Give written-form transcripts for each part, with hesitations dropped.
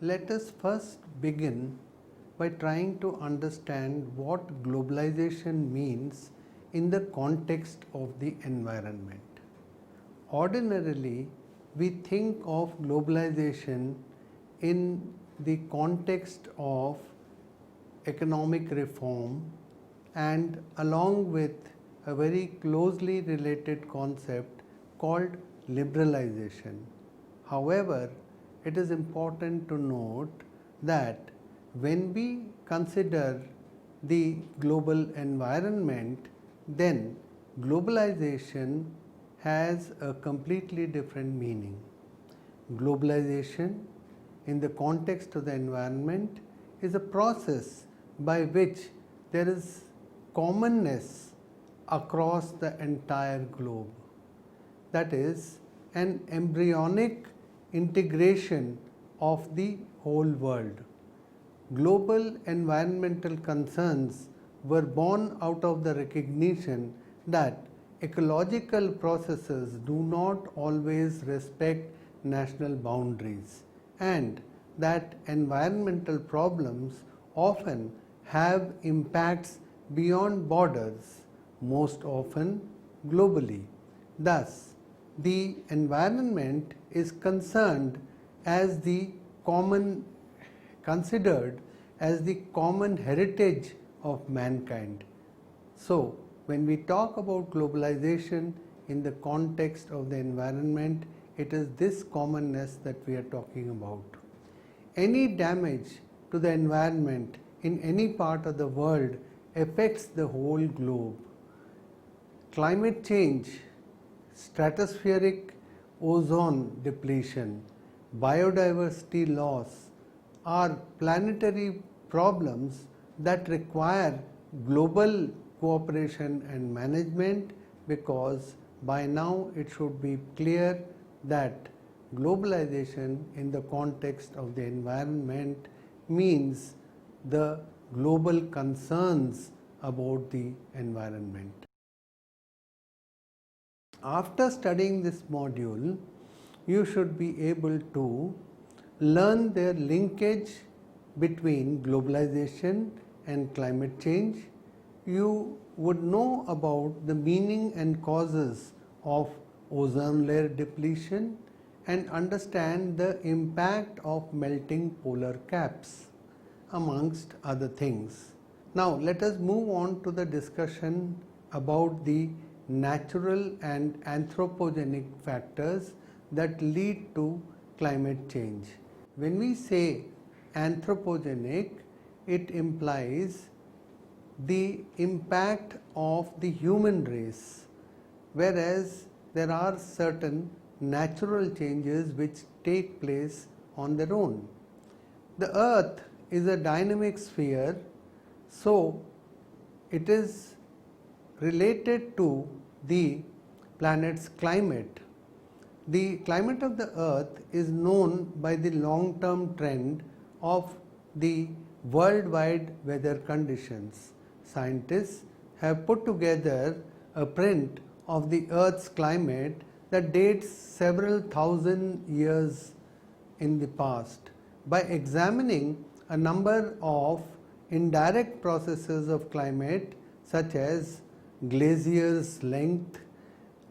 Let us first begin by trying to understand what globalization means in the context of the environment. Ordinarily, we think of globalization in the context of economic reform and along with a very closely related concept called liberalization. However, it is important to note that when we consider the global environment, then globalization has a completely different meaning. Globalization in the context of the environment is a process by which there is commonness across the entire globe. That is an embryonic integration of the whole world. Global environmental concerns were born out of the recognition that ecological processes do not always respect national boundaries and that environmental problems often have impacts beyond borders, most often globally. Thus, the environment is considered as the common heritage of mankind. So, when we talk about globalization in the context of the environment, it is this commonness that we are talking about. Any damage to the environment in any part of the world affects the whole globe. Climate change, stratospheric ozone depletion, biodiversity loss are planetary problems that require global cooperation and management, because by now it should be clear that globalization in the context of the environment means the global concerns about the environment. After studying this module, you should be able to learn their linkage between globalization and climate change. You would know about the meaning and causes of ozone layer depletion and understand the impact of melting polar caps, amongst other things. Now, let us move on to the discussion about the natural and anthropogenic factors that lead to climate change. When we say anthropogenic, it implies the impact of the human race, whereas there are certain natural changes which take place on their own. The earth is a dynamic sphere, so it is related to the planet's climate. The climate of the earth is known by the long-term trend of the worldwide weather conditions. Scientists have put together a print of the earth's climate that dates several thousand years in the past. By examining a number of indirect processes of climate such as glaciers length,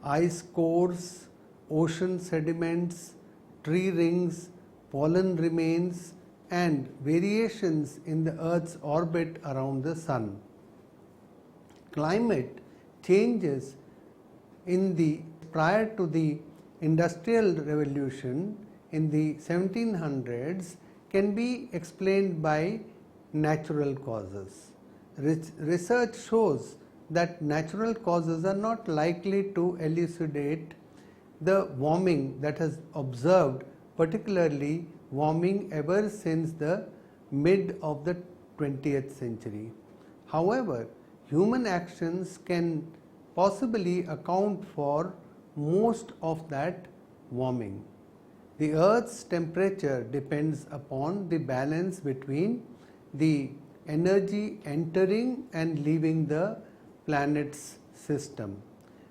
ice cores, ocean sediments, tree rings, pollen remains and variations in the Earth's orbit around the Sun. Climate changes prior to the Industrial Revolution in the 1700s can be explained by natural causes. Research shows that natural causes are not likely to elucidate the warming that has observed, particularly warming ever since the mid of the 20th century. However, human actions can possibly account for most of that warming. The Earth's temperature depends upon the balance between the energy entering and leaving the planet's system.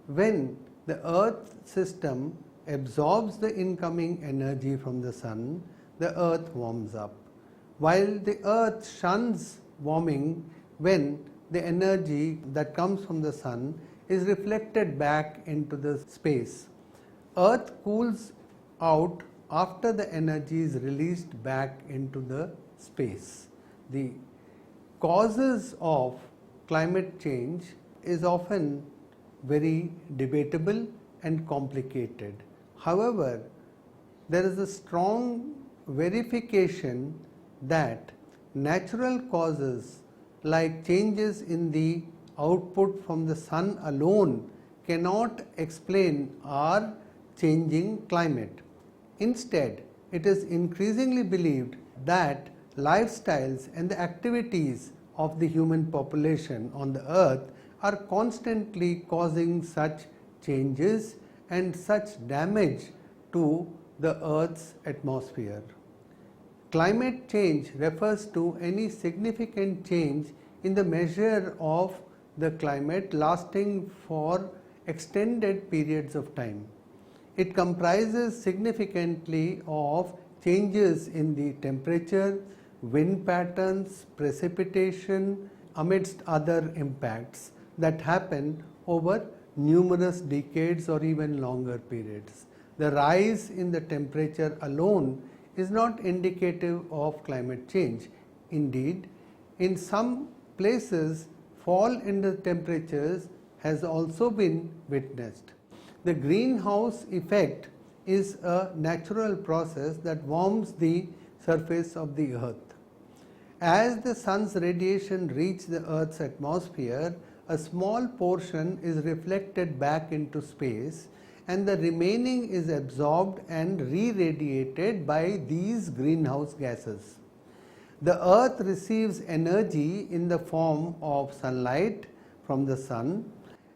When the Earth system absorbs the incoming energy from the Sun, the earth warms up, while the earth shuns warming when the energy that comes from the sun is reflected back into the space. Earth cools out after the energy is released back into the space. The causes of climate change is often very debatable and complicated. However, there is a strong verification that natural causes like changes in the output from the sun alone cannot explain our changing climate. Instead, it is increasingly believed that lifestyles and the activities of the human population on the earth are constantly causing such changes and such damage to the earth's atmosphere. Climate change refers to any significant change in the measure of the climate lasting for extended periods of time. It comprises significantly of changes in the temperature, wind patterns, precipitation, amidst other impacts that happen over numerous decades or even longer periods. The rise in the temperature alone is not indicative of climate change. Indeed, in some places, fall in the temperatures has also been witnessed. The greenhouse effect is a natural process that warms the surface of the earth. As the sun's radiation reaches the earth's atmosphere, a small portion is reflected back into space and the remaining is absorbed and re-radiated by these greenhouse gases. The earth receives energy in the form of sunlight from the sun,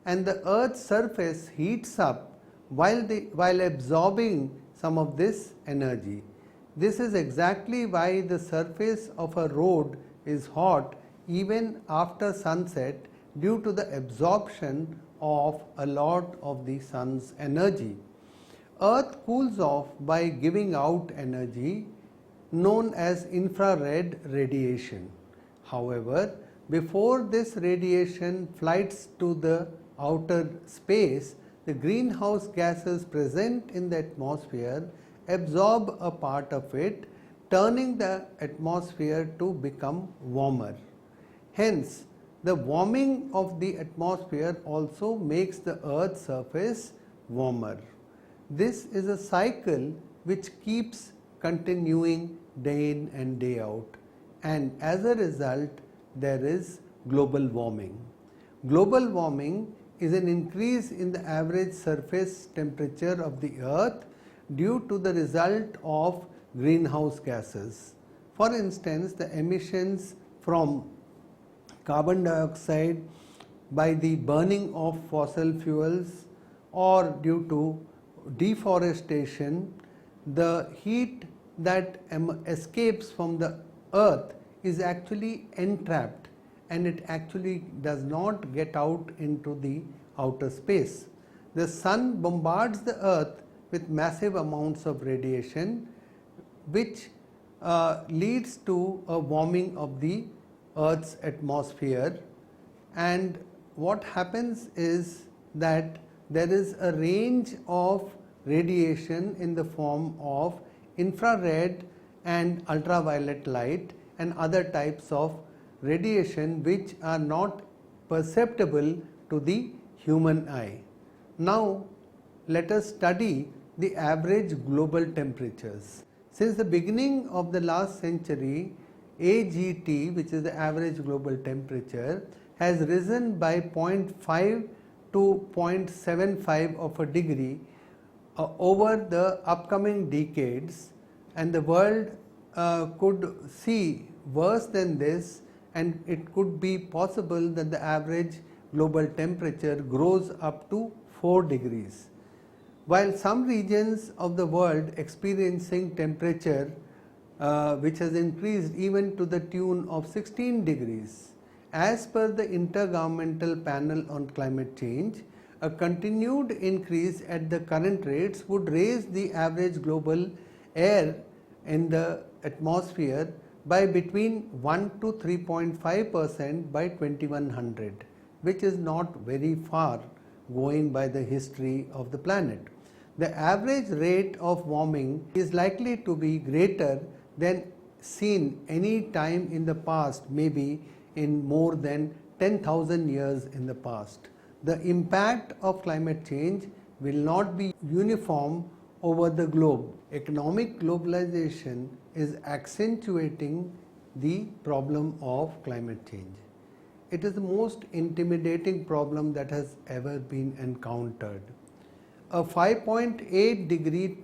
and the earth's surface heats up while absorbing some of this energy. This is exactly why the surface of a road is hot even after sunset, due to the absorption of a lot of the sun's energy. Earth cools off by giving out energy known as infrared radiation. However, before this radiation flights to the outer space, the greenhouse gases present in the atmosphere absorb a part of it, turning the atmosphere to become warmer. Hence, the warming of the atmosphere also makes the earth's surface warmer. This is a cycle which keeps continuing day in and day out, and as a result there is global warming. Global warming is an increase in the average surface temperature of the earth due to the result of greenhouse gases. For instance, the emissions from carbon dioxide by the burning of fossil fuels, or due to deforestation, the heat that escapes from the earth is actually entrapped and it actually does not get out into the outer space. The sun bombards the earth with massive amounts of radiation, which leads to a warming of the earth's atmosphere. And what happens is that there is a range of radiation in the form of infrared and ultraviolet light and other types of radiation which are not perceptible to the human eye. Now let us study the average global temperatures. Since the beginning of the last century, AGT, which is the average global temperature, has risen by 0.5 to 0.75 of a degree over the upcoming decades, and the world could see worse than this, and it could be possible that the average global temperature grows up to 4 degrees. While some regions of the world experiencing temperature which has increased even to the tune of 16 degrees. As per the Intergovernmental Panel on Climate Change, a continued increase at the current rates would raise the average global air in the atmosphere by between 1 to 3.5% by 2100, which is not very far going by the history of the planet. The average rate of warming is likely to be greater than seen any time in the past, maybe in more than 10,000 years in the past. The impact of climate change will not be uniform over the globe. Economic globalization is accentuating the problem of climate change. It is the most intimidating problem that has ever been encountered. A 5.8 degree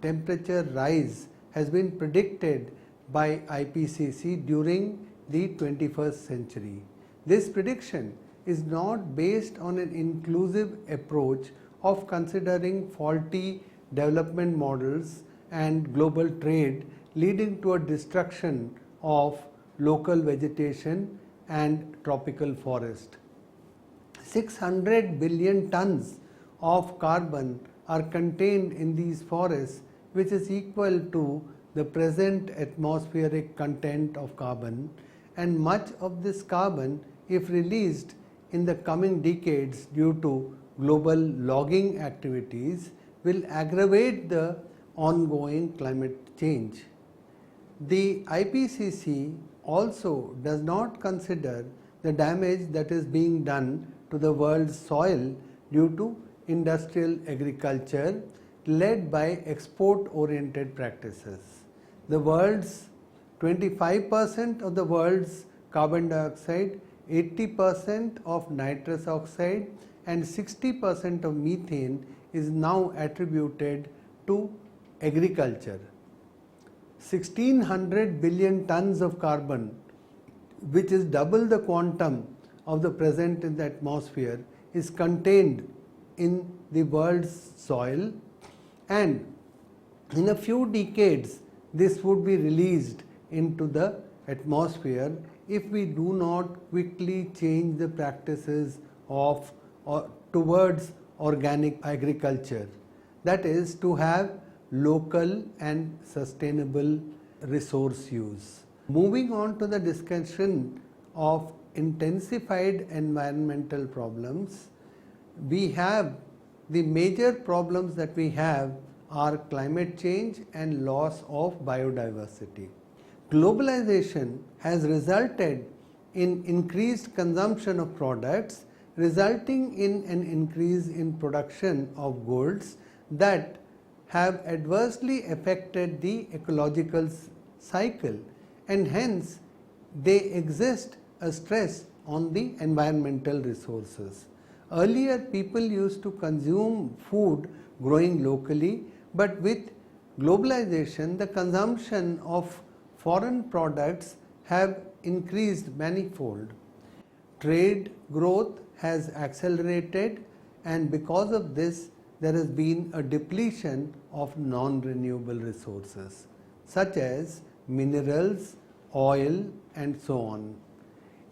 temperature rise has been predicted by IPCC during the 21st century. This prediction is not based on an inclusive approach of considering faulty development models and global trade leading to a destruction of local vegetation and tropical forest. 600 billion tons of carbon are contained in these forests, which is equal to the present atmospheric content of carbon, and much of this carbon, if released in the coming decades due to global logging activities, will aggravate the ongoing climate change. The IPCC also does not consider the damage that is being done to the world's soil due to industrial agriculture led by export-oriented practices. The world's 25% of the world's carbon dioxide, 80% of nitrous oxide and 60% of methane is now attributed to agriculture. 1600 billion tons of carbon, which is double the quantum of the present in the atmosphere, is contained in the world's soil, and in a few decades this would be released into the atmosphere if we do not quickly change the practices of towards organic agriculture, that is to have local and sustainable resource use. Moving on to the discussion of intensified environmental problems, we have the major problems that we have are climate change and loss of biodiversity. Globalization has resulted in increased consumption of products, resulting in an increase in production of goods that have adversely affected the ecological cycle, and hence they exist a stress on the environmental resources. Earlier people used to consume food growing locally, but with globalization the consumption of foreign products have increased manifold. Trade growth has accelerated, and because of this there has been a depletion of non-renewable resources such as minerals, oil and so on.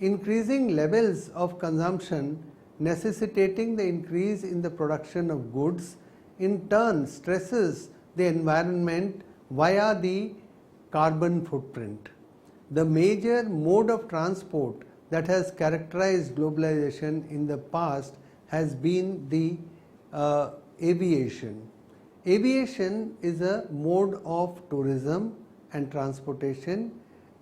Increasing levels of consumption necessitating the increase in the production of goods in turn stresses the environment via the carbon footprint. The major mode of transport that has characterized globalization in the past has been the aviation. Aviation is a mode of tourism and transportation,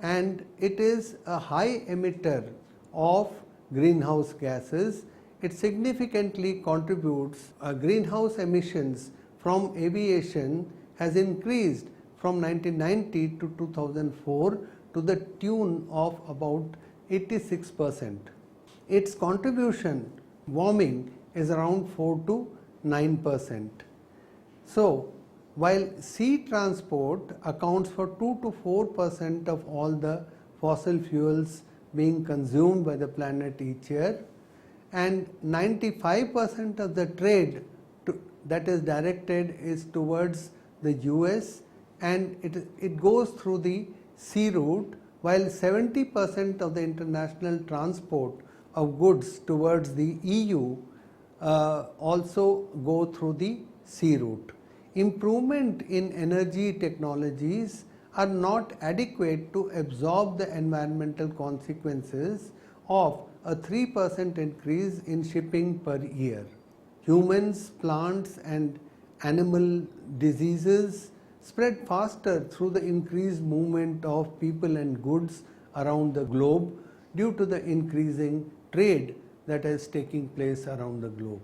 and it is a high emitter of greenhouse gases. It significantly contributes. Greenhouse emissions from aviation has increased from 1990 to 2004 to the tune of about 86%. Its contribution warming is around 4 to 9%. So, while sea transport accounts for 2 to 4% of all the fossil fuels being consumed by the planet each year, and 95% of the trade that is directed is towards the US, and it goes through the sea route, while 70% of the international transport of goods towards the EU also go through the sea route. Improvement in energy technologies are not adequate to absorb the environmental consequences of a 3% increase in shipping per year. Humans, plants and animal diseases spread faster through the increased movement of people and goods around the globe due to the increasing trade that is taking place around the globe.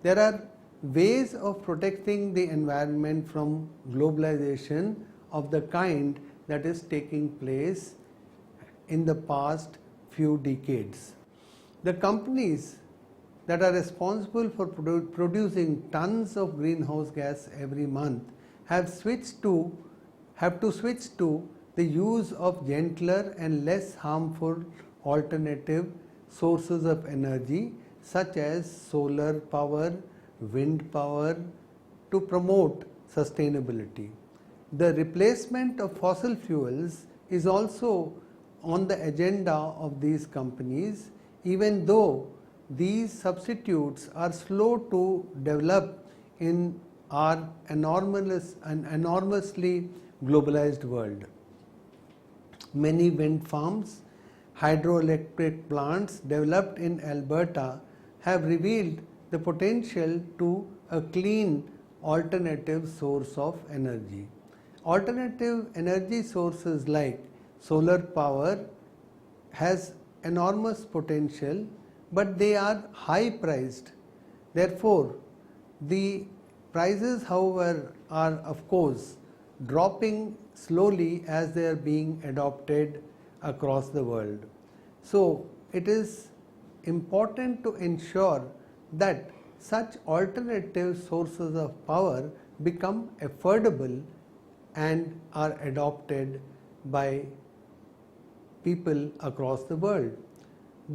There are ways of protecting the environment from globalization of the kind that is taking place in the past few decades. The companies that are responsible for producing tons of greenhouse gas every month have to switch to the use of gentler and less harmful alternative sources of energy such as solar power, wind power to promote sustainability. The replacement of fossil fuels is also on the agenda of these companies, even though these substitutes are slow to develop in our enormously globalized world. Many wind farms, hydroelectric plants developed in Alberta have revealed the potential to a clean alternative source of energy. Alternative energy sources like solar power has enormous potential, but they are high priced. Therefore, the prices, however, are of course dropping slowly as they are being adopted across the world. So, it is important to ensure that such alternative sources of power become affordable and are adopted by people across the world.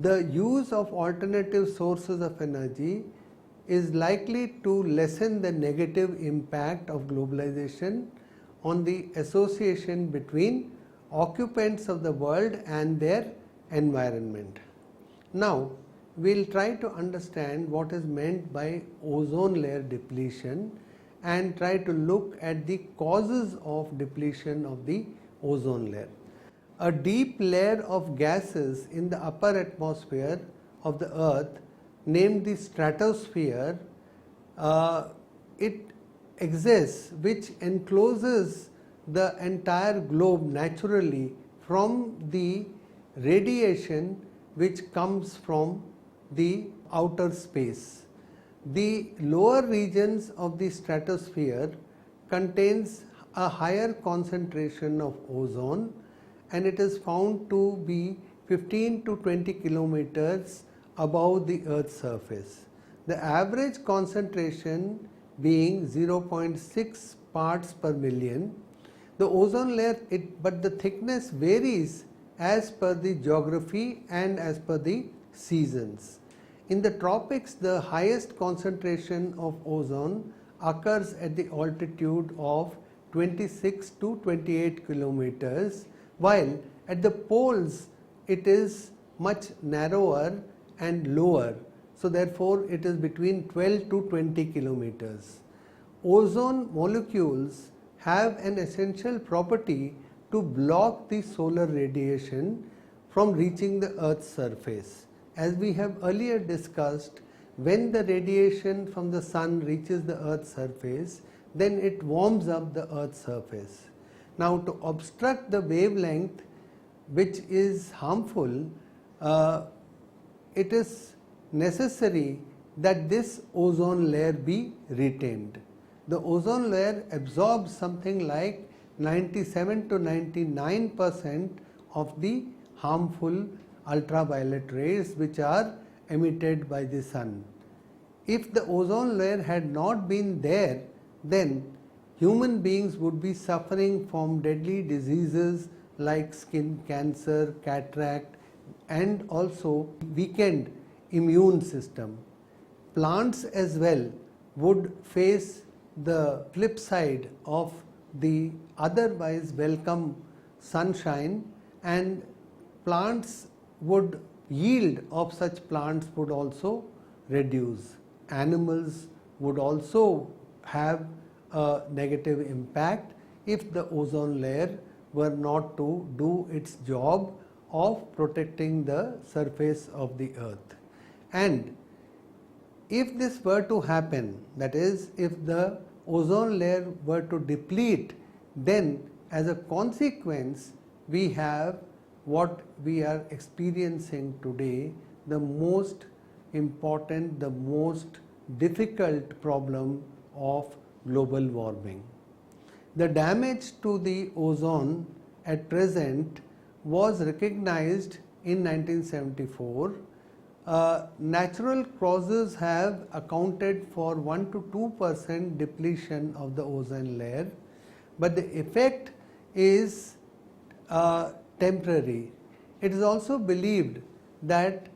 The use of alternative sources of energy is likely to lessen the negative impact of globalization on the association between occupants of the world and their environment. Now, we will try to understand what is meant by ozone layer depletion and try to look at the causes of depletion of the ozone layer. A deep layer of gases in the upper atmosphere of the Earth, named the stratosphere, it exists, which encloses the entire globe naturally from the radiation which comes from the outer space. The lower regions of the stratosphere contains a higher concentration of ozone, and it is found to be 15 to 20 kilometers above the Earth's surface. The average concentration being 0.6 parts per million. The ozone layer, but the thickness varies as per the geography and as per the seasons. In the tropics, the highest concentration of ozone occurs at the altitude of 26 to 28 kilometers, while at the poles it is much narrower and lower. So therefore, it is between 12 to 20 kilometers. Ozone molecules have an essential property to block the solar radiation from reaching the Earth's surface. As we have earlier discussed, when the radiation from the sun reaches the Earth's surface, then it warms up the Earth's surface. Now, to obstruct the wavelength which is harmful, it is necessary that this ozone layer be retained. The ozone layer absorbs something like 97 to 99% of the harmful ultraviolet rays which are emitted by the sun. If the ozone layer had not been there, then human beings would be suffering from deadly diseases like skin cancer, cataract, and also weakened immune system. Plants as well would face the flip side of the otherwise welcome sunshine, and plants would yield of such plants would also reduce. Animals would also have a negative impact if the ozone layer were not to do its job of protecting the surface of the earth. And if this were to happen, that is, if the ozone layer were to deplete, then as a consequence we have what we are experiencing today, the most important, the most difficult problem of global warming. The damage to the ozone at present was recognized in 1974. Natural causes have accounted for 1 to 2% depletion of the ozone layer, but the effect is temporary. It is also believed that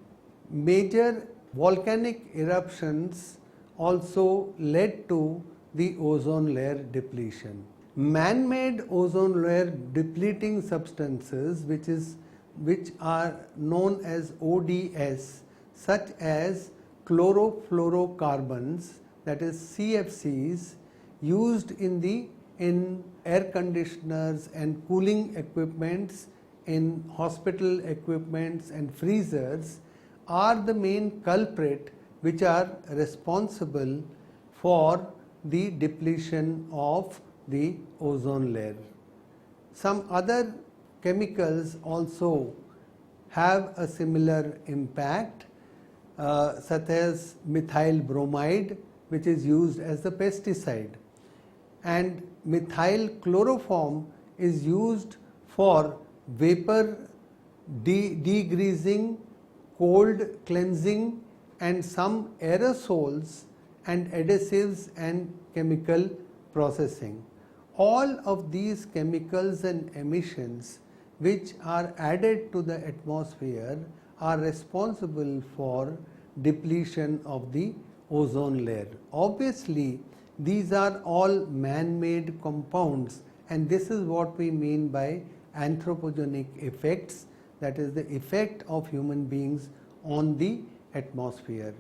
major volcanic eruptions also led to the ozone layer depletion. Man-made ozone layer depleting substances which are known as ODS, such as chlorofluorocarbons, that is CFCs, used in air conditioners and cooling equipments, in hospital equipments and freezers, are the main culprit which are responsible for the depletion of the ozone layer. Some other chemicals also have a similar impact, such as methyl bromide, which is used as a pesticide, and methyl chloroform is used for vapor degreasing, cold cleansing, and some aerosols and adhesives and chemical processing. All of these chemicals and emissions which are added to the atmosphere are responsible for depletion of the ozone layer. Obviously, these are all man-made compounds, and this is what we mean by anthropogenic effects, that is the effect of human beings on the atmosphere.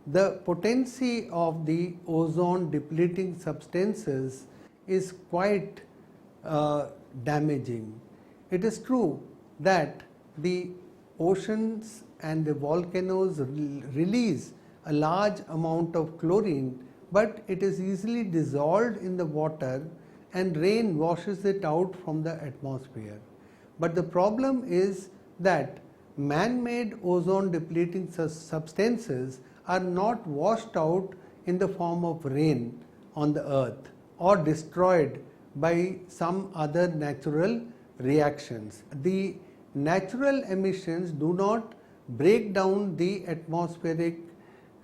The potency of the ozone depleting substances is quite damaging. It is true that the oceans and the volcanoes release a large amount of chlorine, but it is easily dissolved in the water and rain washes it out from the atmosphere. But the problem is that man-made ozone depleting substances are not washed out in the form of rain on the earth or destroyed by some other natural reactions. The natural emissions do not break down the atmospheric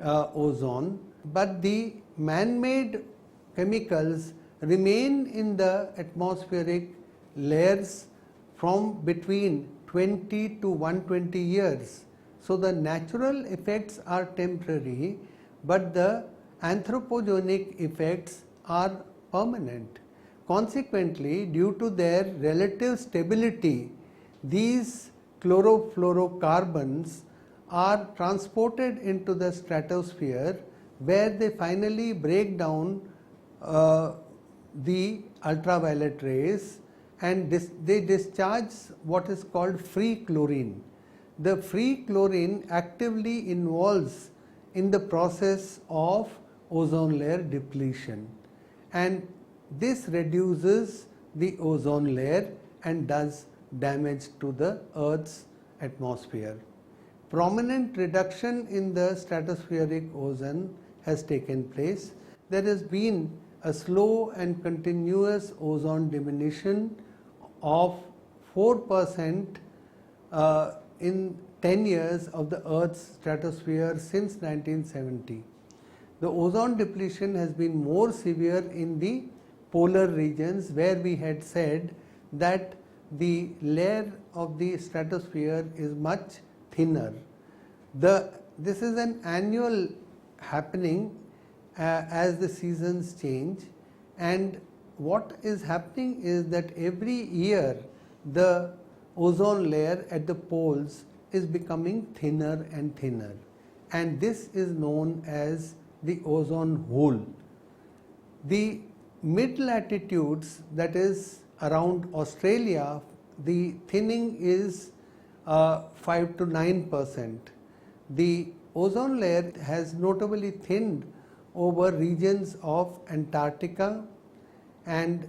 ozone, but the man-made chemicals remain in the atmospheric layers from between 20 to 120 years. So the natural effects are temporary, but the anthropogenic effects are permanent. Consequently, due to their relative stability, these chlorofluorocarbons are transported into the stratosphere, where they finally break down the ultraviolet rays, and they discharge what is called free chlorine. The free chlorine actively involves in the process of ozone layer depletion, and this reduces the ozone layer and does damage to the Earth's atmosphere. Prominent reduction in the stratospheric ozone has taken place. There has been a slow and continuous ozone diminution of 4% in 10 years of the Earth's stratosphere since 1970. The ozone depletion has been more severe in the polar regions, where we had said that the layer of the stratosphere is much thinner. This is an annual happening as the seasons change, and what is happening is that every year the ozone layer at the poles is becoming thinner and thinner, and this is known as the ozone hole. The mid latitudes, that is around Australia, the thinning is 5 to 9%. The ozone layer has notably thinned over regions of Antarctica, and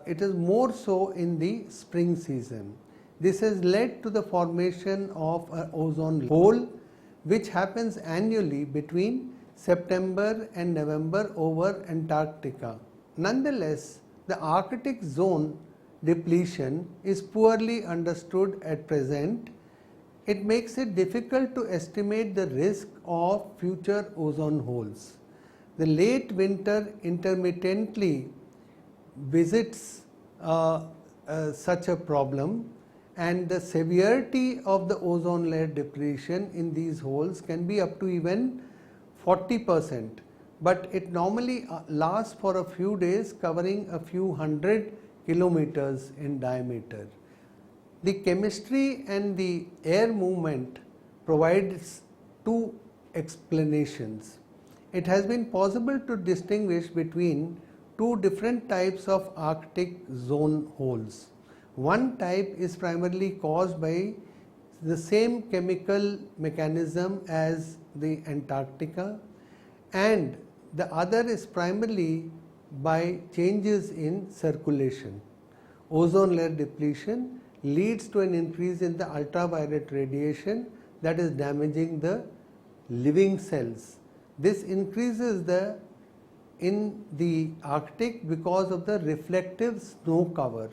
it is more so in the spring season. This has led to the formation of an ozone hole, which happens annually between September and November over Antarctica. Nonetheless, the Arctic zone depletion is poorly understood at present. It makes it difficult to estimate the risk of future ozone holes. The late winter intermittently visits such a problem, and the severity of the ozone layer depletion in these holes can be up to even 40%, but it normally lasts for a few days, covering a few hundred kilometers in diameter. The chemistry and the air movement provides two explanations. It has been possible to distinguish between two different types of Arctic zone holes. One type is primarily caused by the same chemical mechanism as the Antarctica, and the other is primarily by changes in circulation. Ozone layer depletion leads to an increase in the ultraviolet radiation that is damaging the living cells. This increases in the Arctic because of the reflective snow cover.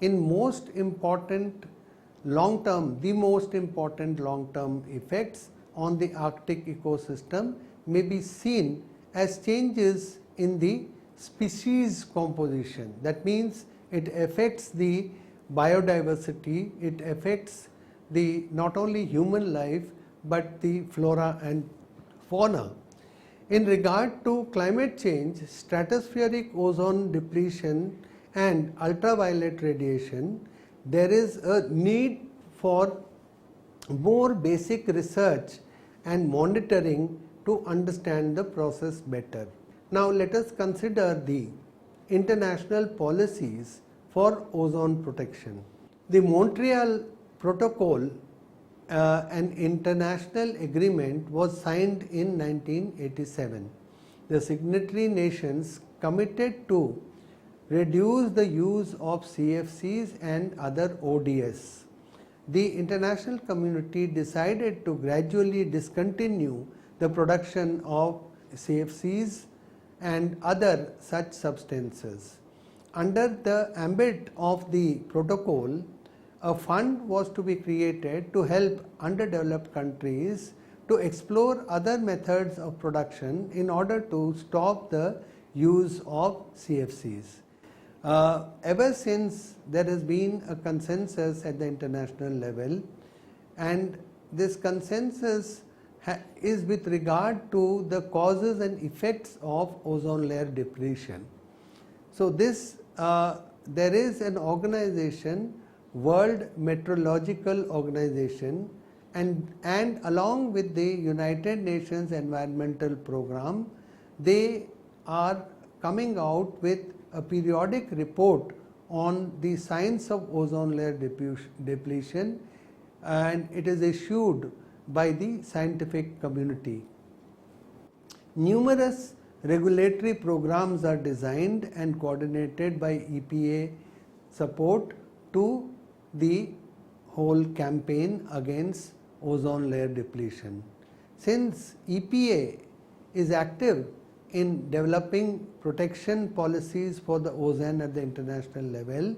In most important long-term effects on the Arctic ecosystem may be seen as changes in the species composition. That means it affects the biodiversity, it affects the not only human life but the flora and fauna. In regard to climate change, stratospheric ozone depletion and ultraviolet radiation, there is a need for more basic research and monitoring to understand the process better. Now let us consider the international policies for ozone protection. The Montreal Protocol, an international agreement, was signed in 1987. The signatory nations committed to reduce the use of CFCs and other ODS. The international community decided to gradually discontinue the production of CFCs and other such substances. Under the ambit of the protocol, a fund was to be created to help underdeveloped countries to explore other methods of production in order to stop the use of CFCs. Ever since, there has been a consensus at the international level, and this consensus is with regard to the causes and effects of ozone layer depletion. So there is an organization, World Meteorological Organization, and along with the United Nations Environmental Program, they are coming out with a periodic report on the science of ozone layer depletion, and it is issued by the scientific community. Numerous regulatory programs are designed and coordinated by EPA support to the whole campaign against ozone layer depletion. Since EPA is active in developing protection policies for the ozone at the international level,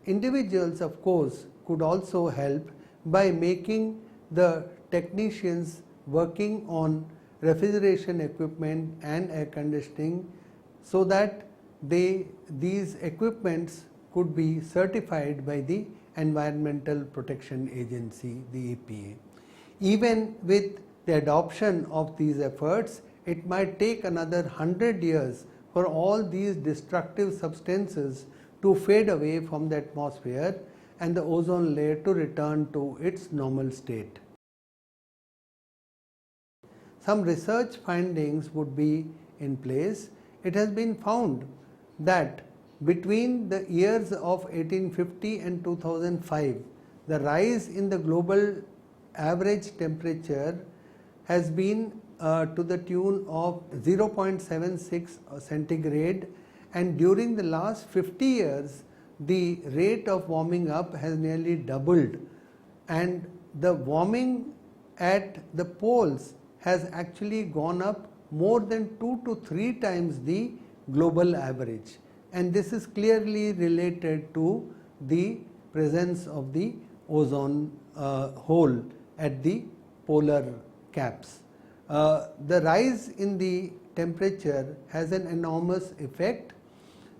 individuals of course could also help by making the technicians working on refrigeration equipment and air conditioning so that these equipments could be certified by the Environmental Protection Agency, the EPA. Even with the adoption of these efforts, it might take another 100 years for all these destructive substances to fade away from the atmosphere and the ozone layer to return to its normal state. Some research findings would be in place. It has been found that between the years of 1850 and 2005, the rise in the global average temperature has been to the tune of 0.76 centigrade, and during the last 50 years the rate of warming up has nearly doubled, and the warming at the poles has actually gone up more than 2 to 3 times the global average, and this is clearly related to the presence of the ozone hole at the polar caps. The rise in the temperature has an enormous effect.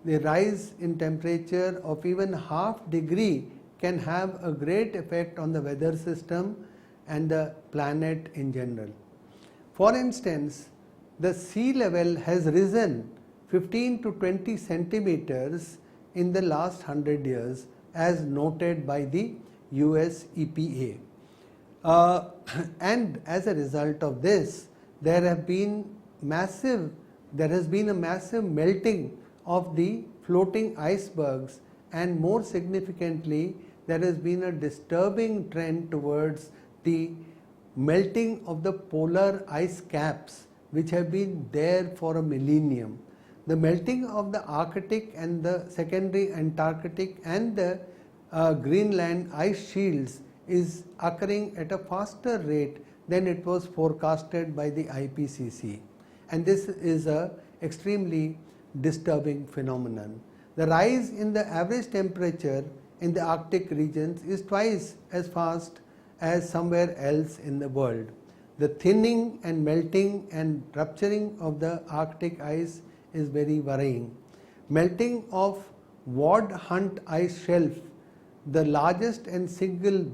The rise in temperature of even half degree can have a great effect on the weather system and the planet in general. For instance, the sea level has risen 15 to 20 centimeters in the last 100 years as noted by the US EPA. And as a result of this, there has been a massive melting of the floating icebergs, and more significantly, there has been a disturbing trend towards the melting of the polar ice caps, which have been there for a millennium. The melting of the Arctic and the secondary Antarctic and the Greenland ice shields is occurring at a faster rate than it was forecasted by the IPCC, and this is a extremely disturbing phenomenon. The rise in the average temperature in the Arctic regions is twice as fast as somewhere else in the world. The thinning and melting and rupturing of the Arctic ice is very worrying. Melting of Ward Hunt ice shelf, the largest and single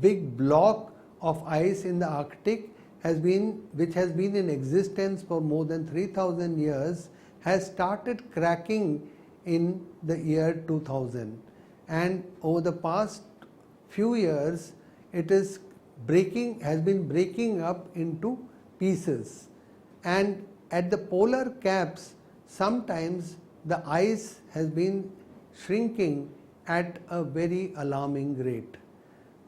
big block of ice in the Arctic which has been in existence for more than 3,000 years, has started cracking in the year 2000, and over the past few years it has been breaking up into pieces, and at the polar caps sometimes the ice has been shrinking at a very alarming rate.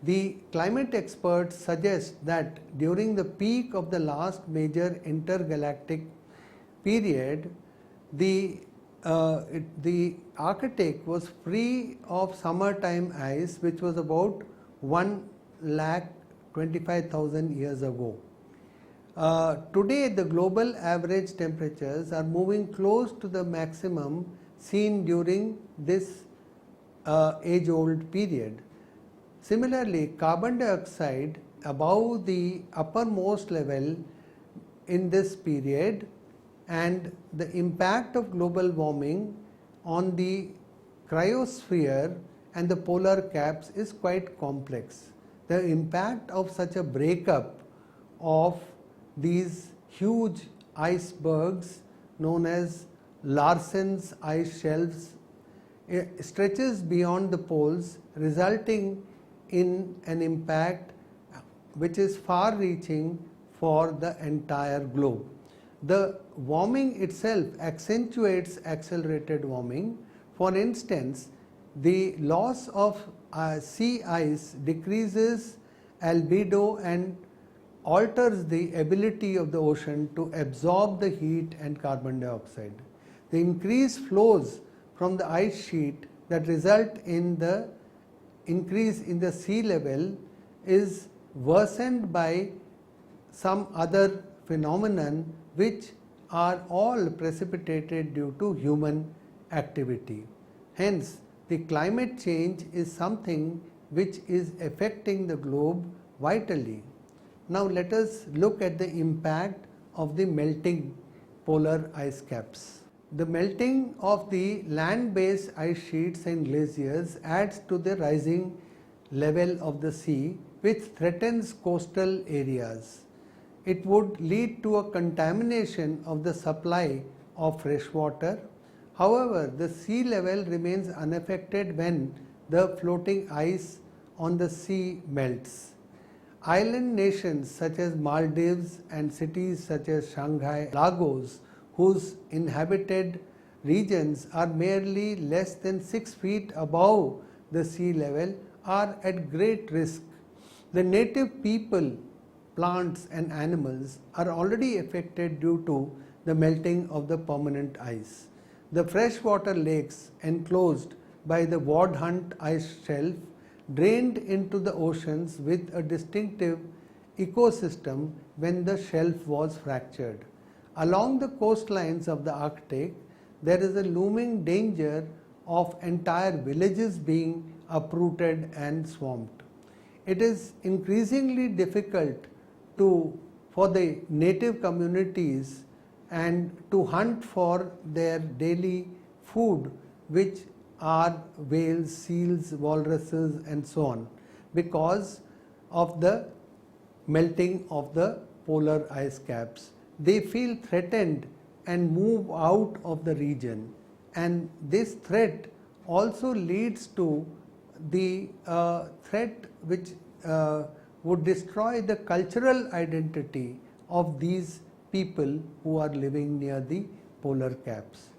The climate experts suggest that during the peak of the last major intergalactic period, the Arctic was free of summertime ice, which was about 1,25,000 years ago. Today the global average temperatures are moving close to the maximum seen during this age-old period. Similarly, carbon dioxide above the uppermost level in this period, and the impact of global warming on the cryosphere and the polar caps is quite complex. The impact of such a breakup of these huge icebergs known as Larsen's ice shelves stretches beyond the poles, resulting in an impact which is far reaching for the entire globe. The warming itself accentuates accelerated warming. For instance, the loss of sea ice decreases albedo and alters the ability of the ocean to absorb the heat and carbon dioxide. The increased flows from the ice sheet that result in the increase in the sea level is worsened by some other phenomenon which are all precipitated due to human activity. Hence, the climate change is something which is affecting the globe vitally. Now let us look at the impact of the melting polar ice caps. The melting of the land-based ice sheets and glaciers adds to the rising level of the sea, which threatens coastal areas. It would lead to a contamination of the supply of fresh water. However, the sea level remains unaffected when the floating ice on the sea melts. Island nations such as Maldives and cities such as Shanghai, Lagos, whose inhabited regions are merely less than 6 feet above the sea level are at great risk. The native people, plants and animals are already affected due to the melting of the permanent ice. The freshwater lakes enclosed by the Wadhunt ice shelf drained into the oceans with a distinctive ecosystem when the shelf was fractured. Along the coastlines of the Arctic, there is a looming danger of entire villages being uprooted and swamped. It is increasingly difficult for the native communities and to hunt for their daily food, which are whales, seals, walruses and so on, because of the melting of the polar ice caps. They feel threatened and move out of the region, and this threat also leads to the threat which would destroy the cultural identity of these people who are living near the polar caps.